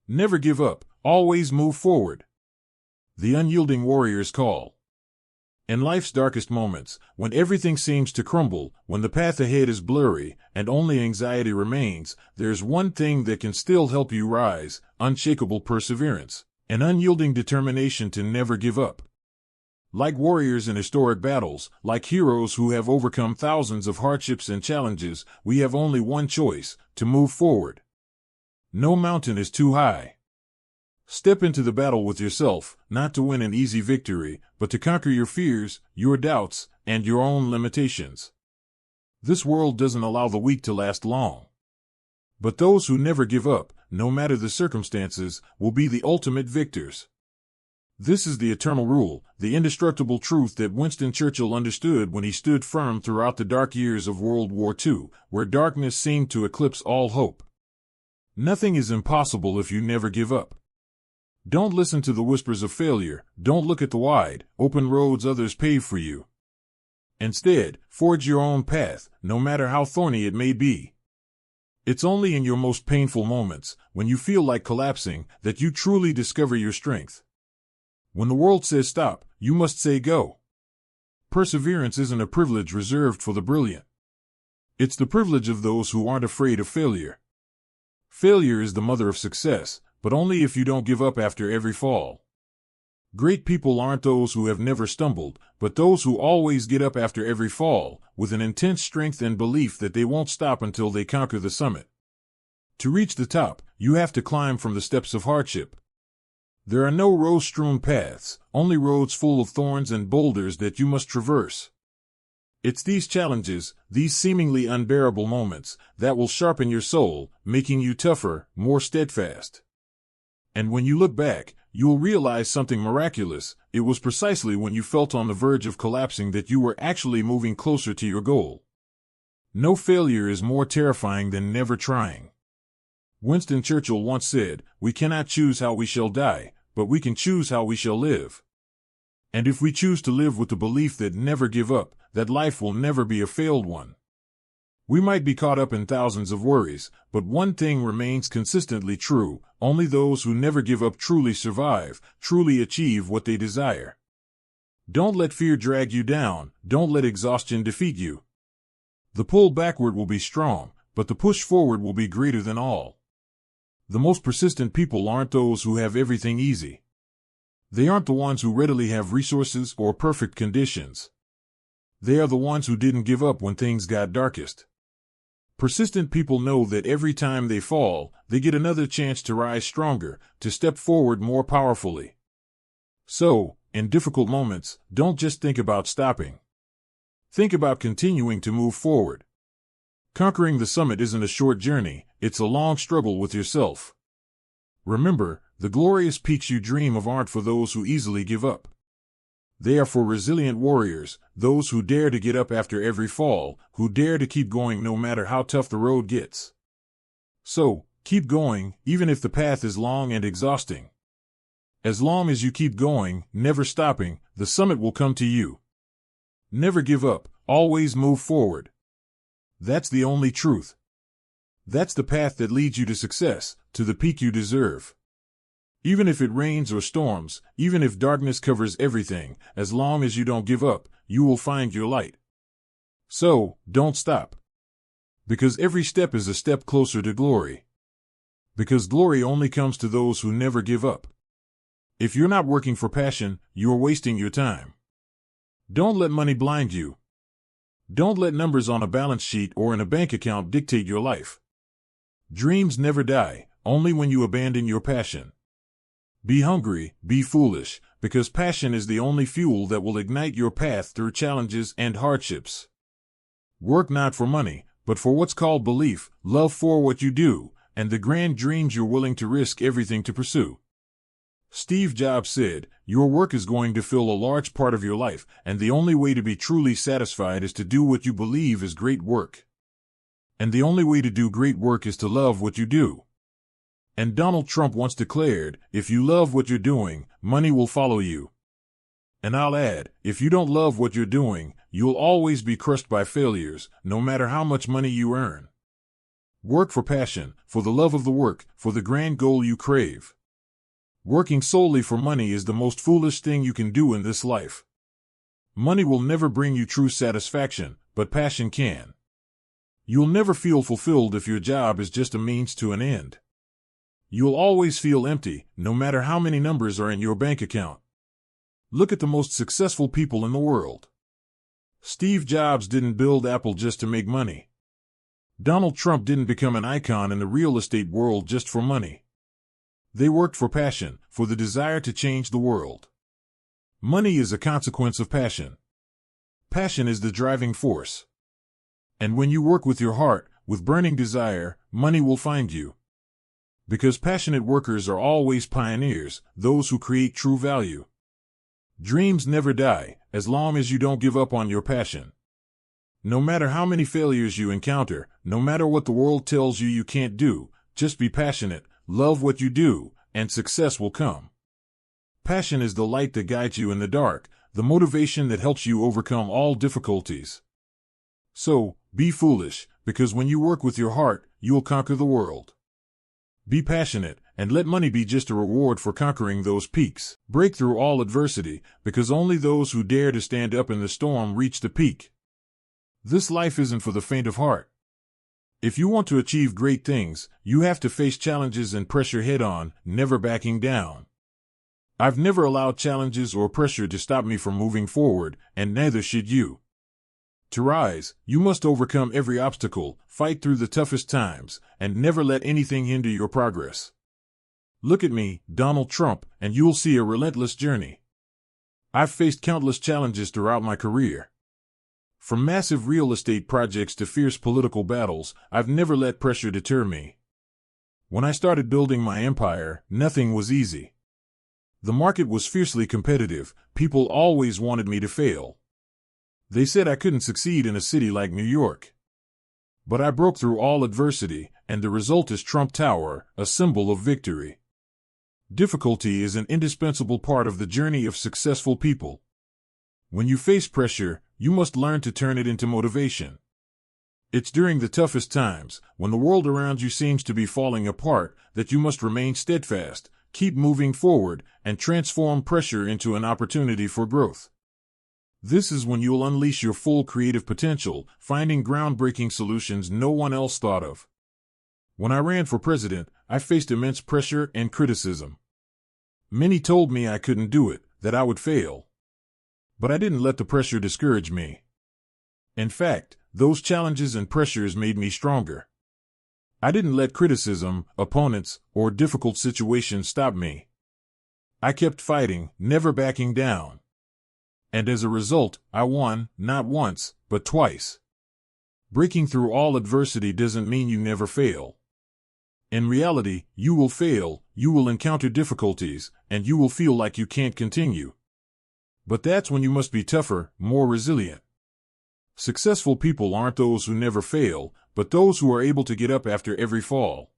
Never give up, always move forward. The unyielding warrior's call. In life's darkest moments, when everything seems to crumble, when the path ahead is blurry, and only anxiety remains, there's one thing that can still help you rise: unshakable perseverance, an unyielding determination to never give up. Like warriors in historic battles, like heroes who have overcome thousands of hardships and challenges, we have only one choice: to move forward. No mountain is too high. Step into the battle with yourself, not to win an easy victory, but to conquer your fears, your doubts, and your own limitations. This world doesn't allow the weak to last long. But those who never give up, no matter the circumstances, will be the ultimate victors. This is the eternal rule, the indestructible truth that Winston Churchill understood when he stood firm throughout the dark years of World War II, where darkness seemed to eclipse all hope. Nothing is impossible if you never give up. Don't listen to the whispers of failure. Don't look at the wide, open roads others pave for you. Instead, forge your own path, no matter how thorny it may be. It's only in your most painful moments, when you feel like collapsing, that you truly discover your strength. When the world says stop, you must say go. Perseverance isn't a privilege reserved for the brilliant. It's the privilege of those who aren't afraid of failure. Failure is the mother of success, but only if you don't give up after every fall. Great people aren't those who have never stumbled, but those who always get up after every fall, with an intense strength and belief that they won't stop until they conquer the summit. To reach the top, you have to climb from the steps of hardship. There are no rose-strewn paths, only roads full of thorns and boulders that you must traverse. It's these challenges, these seemingly unbearable moments, that will sharpen your soul, making you tougher, more steadfast. And when you look back, you'll realize something miraculous. It was precisely when you felt on the verge of collapsing that you were actually moving closer to your goal. No failure is more terrifying than never trying. Winston Churchill once said, "We cannot choose how we shall die, but we can choose how we shall live." And if we choose to live with the belief that never give up, that life will never be a failed one. We might be caught up in thousands of worries, but one thing remains consistently true: only those who never give up truly survive, truly achieve what they desire. Don't let fear drag you down, don't let exhaustion defeat you. The pull backward will be strong, but the push forward will be greater than all. The most persistent people aren't those who have everything easy. They aren't the ones who readily have resources or perfect conditions. They are the ones who didn't give up when things got darkest. Persistent people know that every time they fall, they get another chance to rise stronger, to step forward more powerfully. So, in difficult moments, don't just think about stopping. Think about continuing to move forward. Conquering the summit isn't a short journey, it's a long struggle with yourself. Remember, the glorious peaks you dream of aren't for those who easily give up. They are for resilient warriors, those who dare to get up after every fall, who dare to keep going no matter how tough the road gets. So, keep going, even if the path is long and exhausting. As long as you keep going, never stopping, the summit will come to you. Never give up, always move forward. That's the only truth. That's the path that leads you to success, to the peak you deserve. Even if it rains or storms, even if darkness covers everything, as long as you don't give up, you will find your light. So, don't stop. Because every step is a step closer to glory. Because glory only comes to those who never give up. If you're not working for passion, you're wasting your time. Don't let money blind you. Don't let numbers on a balance sheet or in a bank account dictate your life. Dreams never die, only when you abandon your passion. Be hungry, be foolish, because passion is the only fuel that will ignite your path through challenges and hardships. Work not for money, but for what's called belief, love for what you do, and the grand dreams you're willing to risk everything to pursue. Steve Jobs said, "Your work is going to fill a large part of your life, and the only way to be truly satisfied is to do what you believe is great work. And the only way to do great work is to love what you do." And Donald Trump once declared, "If you love what you're doing, money will follow you." And I'll add, if you don't love what you're doing, you'll always be crushed by failures, no matter how much money you earn. Work for passion, for the love of the work, for the grand goal you crave. Working solely for money is the most foolish thing you can do in this life. Money will never bring you true satisfaction, but passion can. You'll never feel fulfilled if your job is just a means to an end. You'll always feel empty, no matter how many numbers are in your bank account. Look at the most successful people in the world. Steve Jobs didn't build Apple just to make money. Donald Trump didn't become an icon in the real estate world just for money. They worked for passion, for the desire to change the world. Money is a consequence of passion. Passion is the driving force. And when you work with your heart, with burning desire, money will find you. Because passionate workers are always pioneers, those who create true value. Dreams never die, as long as you don't give up on your passion. No matter how many failures you encounter, no matter what the world tells you you can't do, just be passionate, love what you do, and success will come. Passion is the light that guides you in the dark, the motivation that helps you overcome all difficulties. So, be foolish, because when you work with your heart, you will conquer the world. Be passionate, and let money be just a reward for conquering those peaks. Break through all adversity, because only those who dare to stand up in the storm reach the peak. This life isn't for the faint of heart. If you want to achieve great things, you have to face challenges and pressure head-on, never backing down. I've never allowed challenges or pressure to stop me from moving forward, and neither should you. To rise, you must overcome every obstacle, fight through the toughest times, and never let anything hinder your progress. Look at me, Donald Trump, and you'll see a relentless journey. I've faced countless challenges throughout my career. From massive real estate projects to fierce political battles, I've never let pressure deter me. When I started building my empire, nothing was easy. The market was fiercely competitive, people always wanted me to fail. They said I couldn't succeed in a city like New York. But I broke through all adversity, and the result is Trump Tower, a symbol of victory. Difficulty is an indispensable part of the journey of successful people. When you face pressure, you must learn to turn it into motivation. It's during the toughest times, when the world around you seems to be falling apart, that you must remain steadfast, keep moving forward, and transform pressure into an opportunity for growth. This is when you'll unleash your full creative potential, finding groundbreaking solutions no one else thought of. When I ran for president, I faced immense pressure and criticism. Many told me I couldn't do it, that I would fail. But I didn't let the pressure discourage me. In fact, those challenges and pressures made me stronger. I didn't let criticism, opponents, or difficult situations stop me. I kept fighting, never backing down. And as a result, I won, not once, but twice. Breaking through all adversity doesn't mean you never fail. In reality, you will fail, you will encounter difficulties, and you will feel like you can't continue. But that's when you must be tougher, more resilient. Successful people aren't those who never fail, but those who are able to get up after every fall.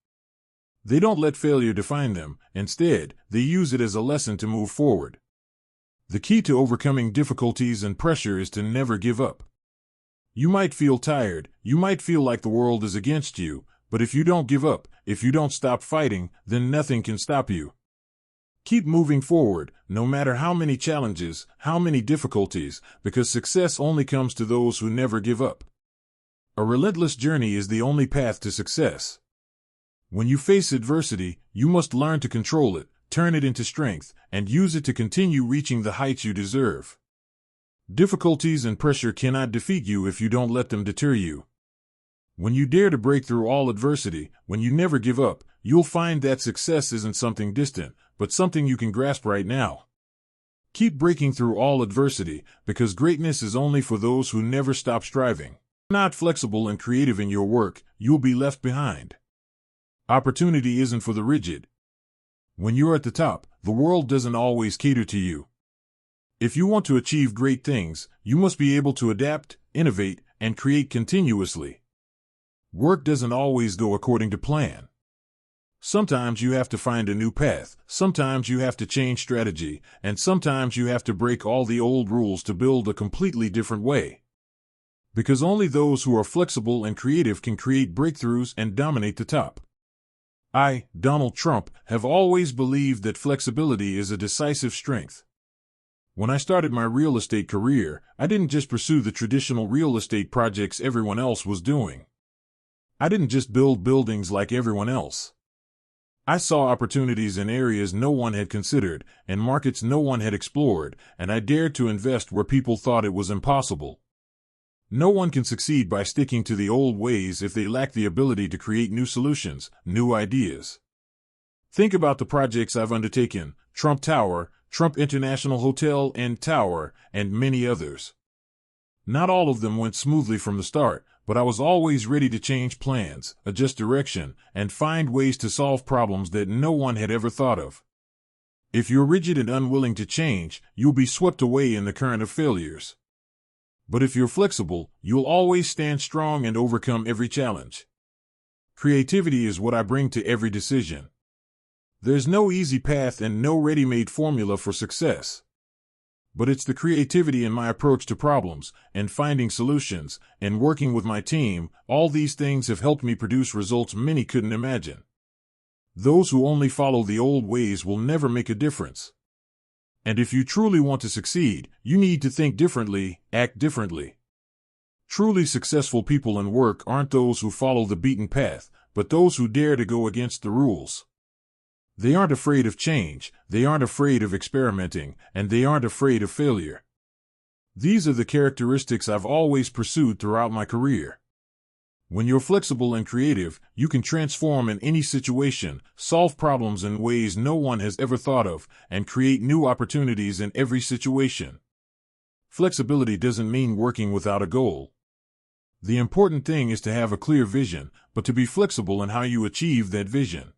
They don't let failure define them, instead, they use it as a lesson to move forward. The key to overcoming difficulties and pressure is to never give up. You might feel tired, you might feel like the world is against you, but if you don't give up, if you don't stop fighting, then nothing can stop you. Keep moving forward, no matter how many challenges, how many difficulties, because success only comes to those who never give up. A relentless journey is the only path to success. When you face adversity, you must learn to control it, turn it into strength, and use it to continue reaching the heights you deserve. Difficulties and pressure cannot defeat you if you don't let them deter you. When you dare to break through all adversity, when you never give up, you'll find that success isn't something distant, but something you can grasp right now. Keep breaking through all adversity, because greatness is only for those who never stop striving. If you're not flexible and creative in your work, you'll be left behind. Opportunity isn't for the rigid. When you're at the top, the world doesn't always cater to you. If you want to achieve great things, you must be able to adapt, innovate, and create continuously. Work doesn't always go according to plan. Sometimes you have to find a new path, sometimes you have to change strategy, and sometimes you have to break all the old rules to build a completely different way. Because only those who are flexible and creative can create breakthroughs and dominate the top. I, Donald Trump, have always believed that flexibility is a decisive strength. When I started my real estate career, I didn't just pursue the traditional real estate projects everyone else was doing. I didn't just build buildings like everyone else. I saw opportunities in areas no one had considered and markets no one had explored, and I dared to invest where people thought it was impossible. No one can succeed by sticking to the old ways if they lack the ability to create new solutions, new ideas. Think about the projects I've undertaken: Trump Tower, Trump International Hotel and Tower, and many others. Not all of them went smoothly from the start, but I was always ready to change plans, adjust direction, and find ways to solve problems that no one had ever thought of. If you're rigid and unwilling to change, you'll be swept away in the current of failures. But if you're flexible, you'll always stand strong and overcome every challenge. Creativity is what I bring to every decision. There's no easy path and no ready-made formula for success. But it's the creativity in my approach to problems, and finding solutions, and working with my team. All these things have helped me produce results many couldn't imagine. Those who only follow the old ways will never make a difference. And if you truly want to succeed, you need to think differently, act differently. Truly successful people in work aren't those who follow the beaten path, but those who dare to go against the rules. They aren't afraid of change, they aren't afraid of experimenting, and they aren't afraid of failure. These are the characteristics I've always pursued throughout my career. When you're flexible and creative, you can transform in any situation, solve problems in ways no one has ever thought of, and create new opportunities in every situation. Flexibility doesn't mean working without a goal. The important thing is to have a clear vision, but to be flexible in how you achieve that vision.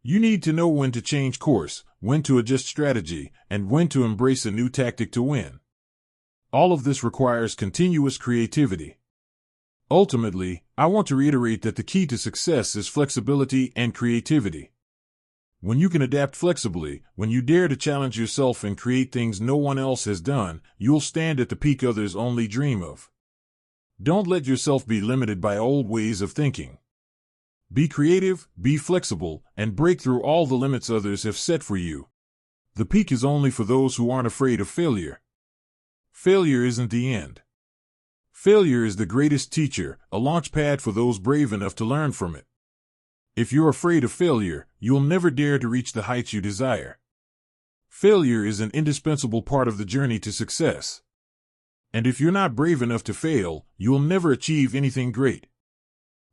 You need to know when to change course, when to adjust strategy, and when to embrace a new tactic to win. All of this requires continuous creativity. Ultimately, I want to reiterate that the key to success is flexibility and creativity. When you can adapt flexibly, when you dare to challenge yourself and create things no one else has done, you'll stand at the peak others only dream of. Don't let yourself be limited by old ways of thinking. Be creative, be flexible, and break through all the limits others have set for you. The peak is only for those who aren't afraid of failure. Failure isn't the end. Failure is the greatest teacher, a launch pad for those brave enough to learn from it. If you're afraid of failure, you'll never dare to reach the heights you desire. Failure is an indispensable part of the journey to success. And if you're not brave enough to fail, you'll never achieve anything great.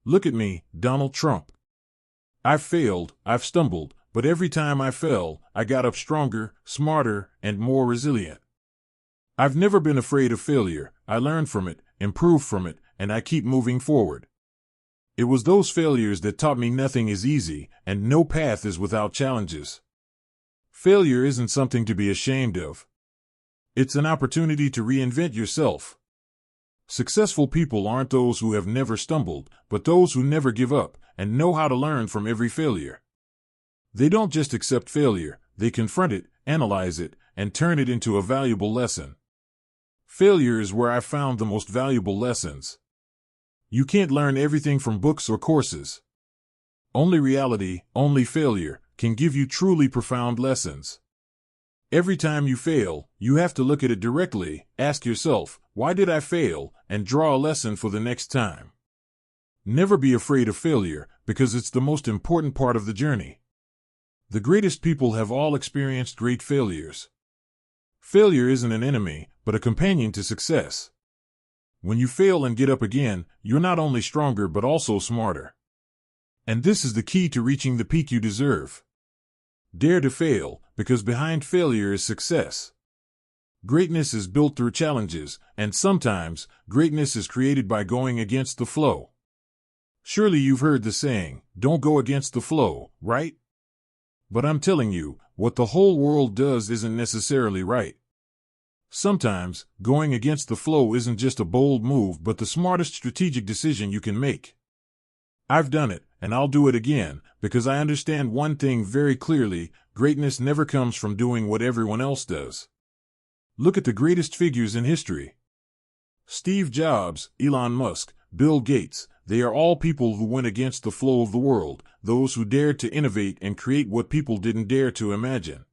Look at me, Donald Trump. I've failed, I've stumbled, but every time I fell, I got up stronger, smarter, and more resilient. I've never been afraid of failure. I learned from it, improved from it, and I keep moving forward. It was those failures that taught me nothing is easy, and no path is without challenges. Failure isn't something to be ashamed of. It's an opportunity to reinvent yourself. Successful people aren't those who have never stumbled, but those who never give up and know how to learn from every failure. They don't just accept failure, they confront it, analyze it, and turn it into a valuable lesson. Failure is where I found the most valuable lessons. You can't learn everything from books or courses. Only reality, only failure, can give you truly profound lessons. Every time you fail, you have to look at it directly, ask yourself, why did I fail, and draw a lesson for the next time. Never be afraid of failure, because it's the most important part of the journey. The greatest people have all experienced great failures. Failure isn't an enemy, but a companion to success. When you fail and get up again, you're not only stronger but also smarter. And this is the key to reaching the peak you deserve. Dare to fail, because behind failure is success. Greatness is built through challenges, and sometimes, greatness is created by going against the flow. Surely you've heard the saying, don't go against the flow, right? But I'm telling you, what the whole world does isn't necessarily right. Sometimes, going against the flow isn't just a bold move but the smartest strategic decision you can make. I've done it, and I'll do it again, because I understand one thing very clearly: greatness never comes from doing what everyone else does. Look at the greatest figures in history. Steve Jobs, Elon Musk, Bill Gates, they are all people who went against the flow of the world, those who dared to innovate and create what people didn't dare to imagine.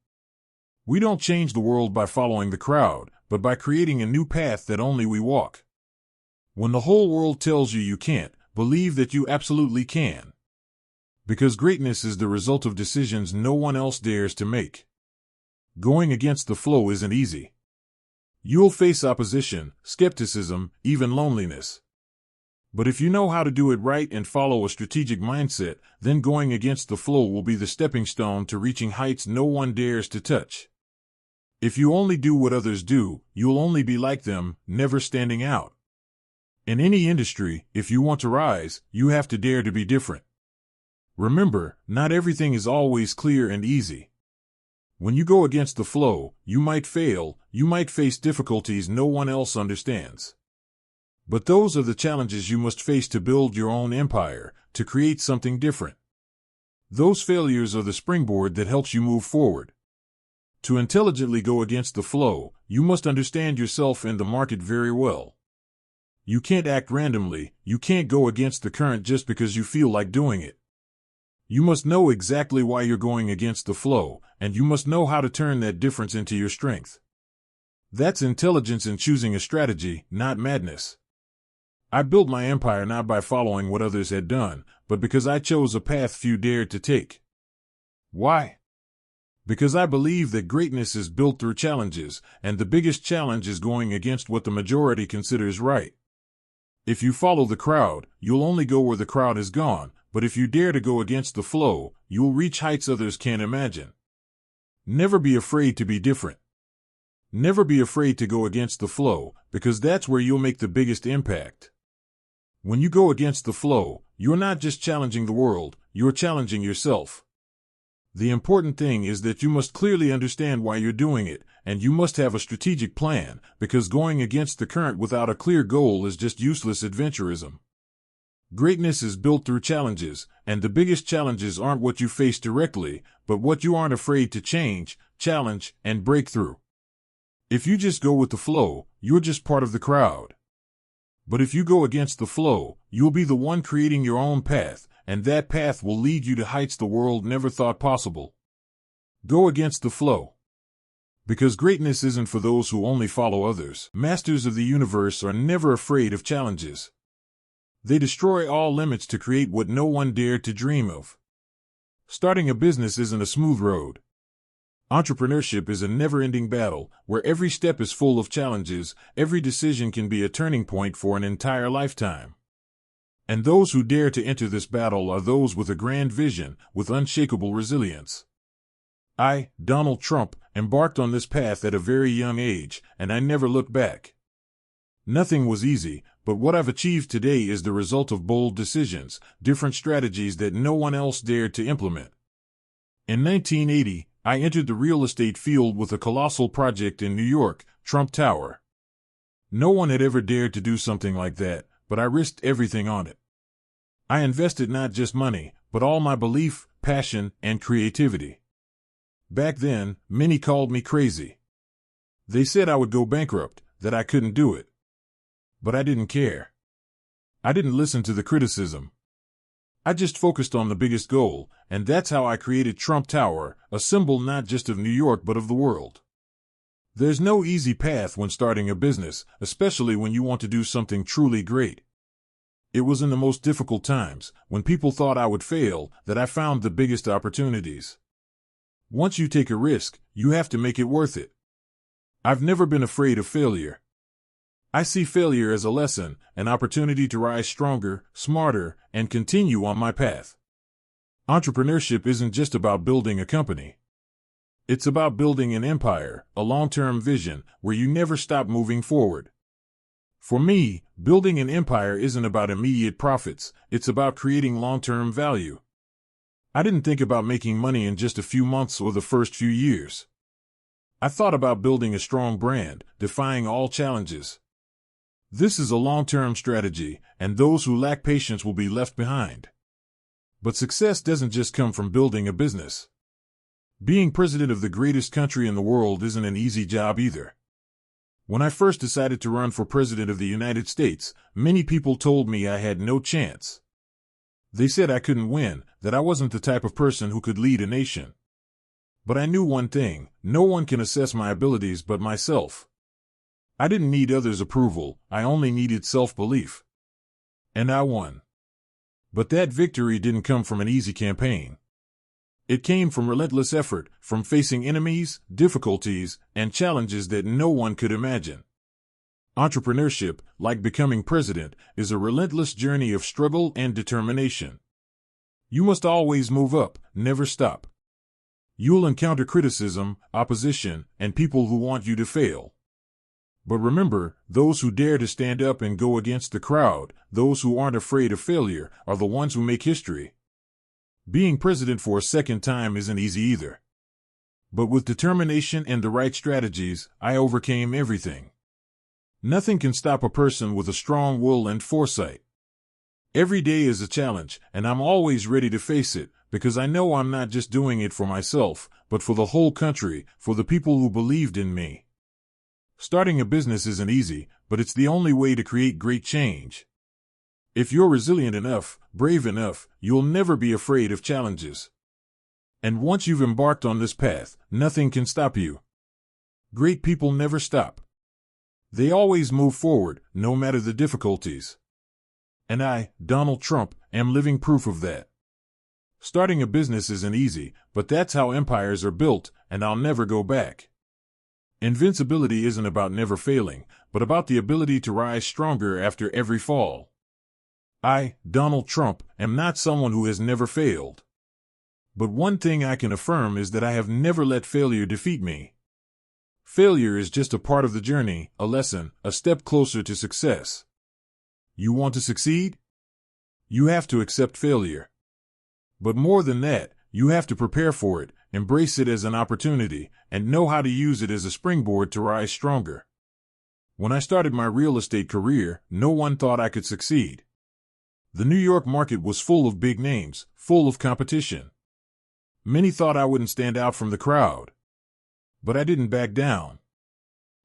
We don't change the world by following the crowd, but by creating a new path that only we walk. When the whole world tells you you can't, believe that you absolutely can. Because greatness is the result of decisions no one else dares to make. Going against the flow isn't easy. You'll face opposition, skepticism, even loneliness. But if you know how to do it right and follow a strategic mindset, then going against the flow will be the stepping stone to reaching heights no one dares to touch. If you only do what others do, you'll only be like them, never standing out. In any industry, if you want to rise, you have to dare to be different. Remember, not everything is always clear and easy. When you go against the flow, you might fail, you might face difficulties no one else understands. But those are the challenges you must face to build your own empire, to create something different. Those failures are the springboard that helps you move forward. To intelligently go against the flow, you must understand yourself and the market very well. You can't act randomly, you can't go against the current just because you feel like doing it. You must know exactly why you're going against the flow, and you must know how to turn that difference into your strength. That's intelligence in choosing a strategy, not madness. I built my empire not by following what others had done, but because I chose a path few dared to take. Why? Because I believe that greatness is built through challenges, and the biggest challenge is going against what the majority considers right. If you follow the crowd, you'll only go where the crowd has gone, but if you dare to go against the flow, you'll reach heights others can't imagine. Never be afraid to be different. Never be afraid to go against the flow, because that's where you'll make the biggest impact. When you go against the flow, you're not just challenging the world, you're challenging yourself. The important thing is that you must clearly understand why you're doing it, and you must have a strategic plan, because going against the current without a clear goal is just useless adventurism. Greatness is built through challenges, and the biggest challenges aren't what you face directly, but what you aren't afraid to change, challenge, and break through. If you just go with the flow, you're just part of the crowd. But if you go against the flow, you'll be the one creating your own path, and that path will lead you to heights the world never thought possible. Go against the flow. Because greatness isn't for those who only follow others. Masters of the universe are never afraid of challenges. They destroy all limits to create what no one dared to dream of. Starting a business isn't a smooth road. Entrepreneurship is a never-ending battle, where every step is full of challenges, every decision can be a turning point for an entire lifetime. And those who dare to enter this battle are those with a grand vision, with unshakable resilience. I, Donald Trump, embarked on this path at a very young age, and I never looked back. Nothing was easy, but what I've achieved today is the result of bold decisions, different strategies that no one else dared to implement. In 1980, I entered the real estate field with a colossal project in New York, Trump Tower. No one had ever dared to do something like that, but I risked everything on it. I invested not just money, but all my belief, passion, and creativity. Back then, many called me crazy. They said I would go bankrupt, that I couldn't do it. But I didn't care. I didn't listen to the criticism. I just focused on the biggest goal, and that's how I created Trump Tower, a symbol not just of New York but of the world. There's no easy path when starting a business, especially when you want to do something truly great. It was in the most difficult times, when people thought I would fail, that I found the biggest opportunities. Once you take a risk, you have to make it worth it. I've never been afraid of failure. I see failure as a lesson, an opportunity to rise stronger, smarter, and continue on my path. Entrepreneurship isn't just about building a company. It's about building an empire, a long-term vision, where you never stop moving forward. For me, building an empire isn't about immediate profits, it's about creating long-term value. I didn't think about making money in just a few months or the first few years. I thought about building a strong brand, defying all challenges. This is a long-term strategy, and those who lack patience will be left behind. But success doesn't just come from building a business. Being president of the greatest country in the world isn't an easy job either. When I first decided to run for President of the United States, many people told me I had no chance. They said I couldn't win, that I wasn't the type of person who could lead a nation. But I knew one thing: no one can assess my abilities but myself. I didn't need others' approval, I only needed self-belief. And I won. But that victory didn't come from an easy campaign. It came from relentless effort, from facing enemies, difficulties, and challenges that no one could imagine. Entrepreneurship, like becoming president, is a relentless journey of struggle and determination. You must always move up, never stop. You'll encounter criticism, opposition, and people who want you to fail. But remember, those who dare to stand up and go against the crowd, those who aren't afraid of failure, are the ones who make history. Being president for a second time isn't easy either. But with determination and the right strategies, I overcame everything. Nothing can stop a person with a strong will and foresight. Every day is a challenge, and I'm always ready to face it, because I know I'm not just doing it for myself, but for the whole country, for the people who believed in me. Starting a business isn't easy, but it's the only way to create great change. If you're resilient enough, brave enough, you'll never be afraid of challenges. And once you've embarked on this path, nothing can stop you. Great people never stop. They always move forward, no matter the difficulties. And I, Donald Trump, am living proof of that. Starting a business isn't easy, but that's how empires are built, and I'll never go back. Invincibility isn't about never failing, but about the ability to rise stronger after every fall. I, Donald Trump, am not someone who has never failed. But one thing I can affirm is that I have never let failure defeat me. Failure is just a part of the journey, a lesson, a step closer to success. You want to succeed? You have to accept failure. But more than that, you have to prepare for it, embrace it as an opportunity, and know how to use it as a springboard to rise stronger. When I started my real estate career, no one thought I could succeed. The New York market was full of big names, full of competition. Many thought I wouldn't stand out from the crowd. But I didn't back down.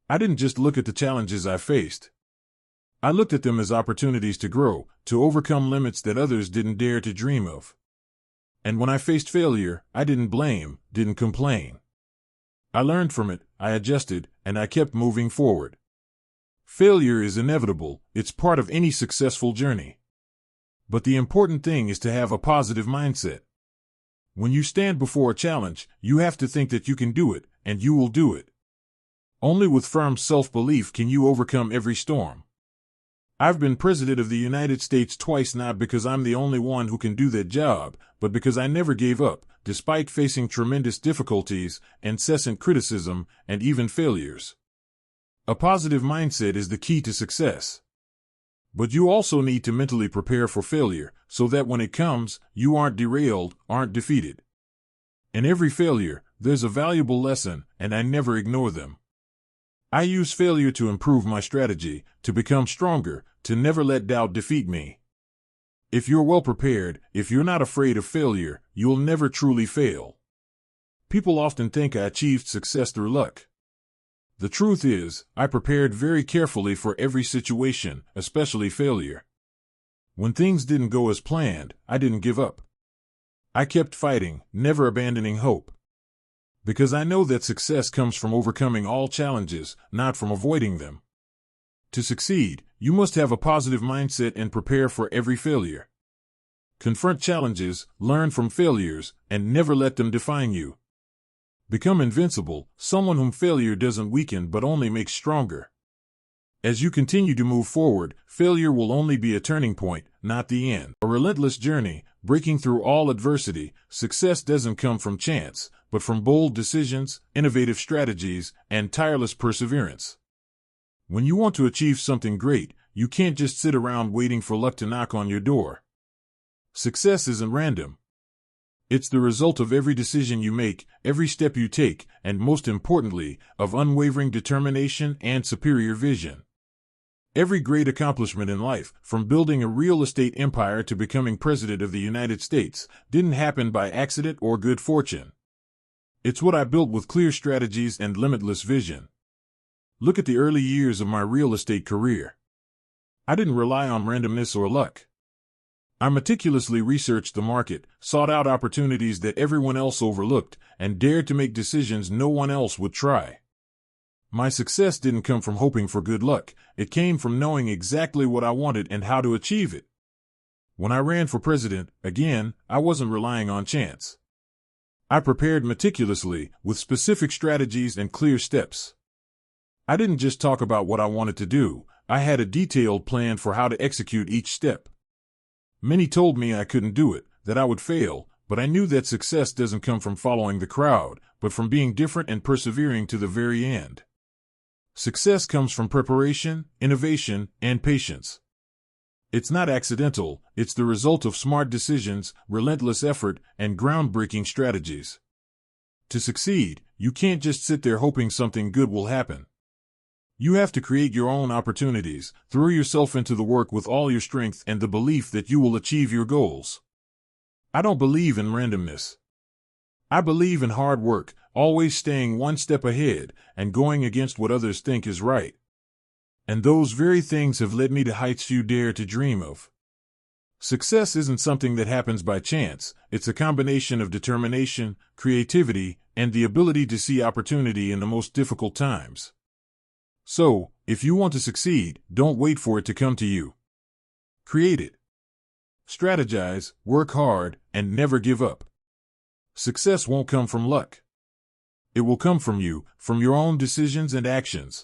I didn't just look at the challenges I faced. I looked at them as opportunities to grow, to overcome limits that others didn't dare to dream of. And when I faced failure, I didn't blame, didn't complain. I learned from it, I adjusted, and I kept moving forward. Failure is inevitable, it's part of any successful journey. But the important thing is to have a positive mindset. When you stand before a challenge, you have to think that you can do it, and you will do it. Only with firm self-belief can you overcome every storm. I've been President of the United States twice, not because I'm the only one who can do that job, but because I never gave up, despite facing tremendous difficulties, incessant criticism, and even failures. A positive mindset is the key to success. But you also need to mentally prepare for failure, so that when it comes, you aren't derailed, aren't defeated. In every failure, there's a valuable lesson, and I never ignore them. I use failure to improve my strategy, to become stronger, to never let doubt defeat me. If you're well prepared, if you're not afraid of failure, you'll never truly fail. People often think I achieved success through luck. The truth is, I prepared very carefully for every situation, especially failure. When things didn't go as planned, I didn't give up. I kept fighting, never abandoning hope. Because I know that success comes from overcoming all challenges, not from avoiding them. To succeed, you must have a positive mindset and prepare for every failure. Confront challenges, learn from failures, and never let them define you. Become invincible, someone whom failure doesn't weaken but only makes stronger. As you continue to move forward, failure will only be a turning point, not the end. A relentless journey, breaking through all adversity. Success doesn't come from chance, but from bold decisions, innovative strategies, and tireless perseverance. When you want to achieve something great, you can't just sit around waiting for luck to knock on your door. Success isn't random. It's the result of every decision you make, every step you take, and most importantly, of unwavering determination and superior vision. Every great accomplishment in life, from building a real estate empire to becoming President of the United States, didn't happen by accident or good fortune. It's what I built with clear strategies and limitless vision. Look at the early years of my real estate career. I didn't rely on randomness or luck. I meticulously researched the market, sought out opportunities that everyone else overlooked, and dared to make decisions no one else would try. My success didn't come from hoping for good luck. It came from knowing exactly what I wanted and how to achieve it. When I ran for president, again, I wasn't relying on chance. I prepared meticulously, with specific strategies and clear steps. I didn't just talk about what I wanted to do. I had a detailed plan for how to execute each step. Many told me I couldn't do it, that I would fail, but I knew that success doesn't come from following the crowd, but from being different and persevering to the very end. Success comes from preparation, innovation, and patience. It's not accidental, it's the result of smart decisions, relentless effort, and groundbreaking strategies. To succeed, you can't just sit there hoping something good will happen. You have to create your own opportunities, throw yourself into the work with all your strength and the belief that you will achieve your goals. I don't believe in randomness. I believe in hard work, always staying one step ahead and going against what others think is right. And those very things have led me to heights few dare to dream of. Success isn't something that happens by chance. It's a combination of determination, creativity, and the ability to see opportunity in the most difficult times. So, if you want to succeed, don't wait for it to come to you. Create it. Strategize, work hard, and never give up. Success won't come from luck. It will come from you, from your own decisions and actions.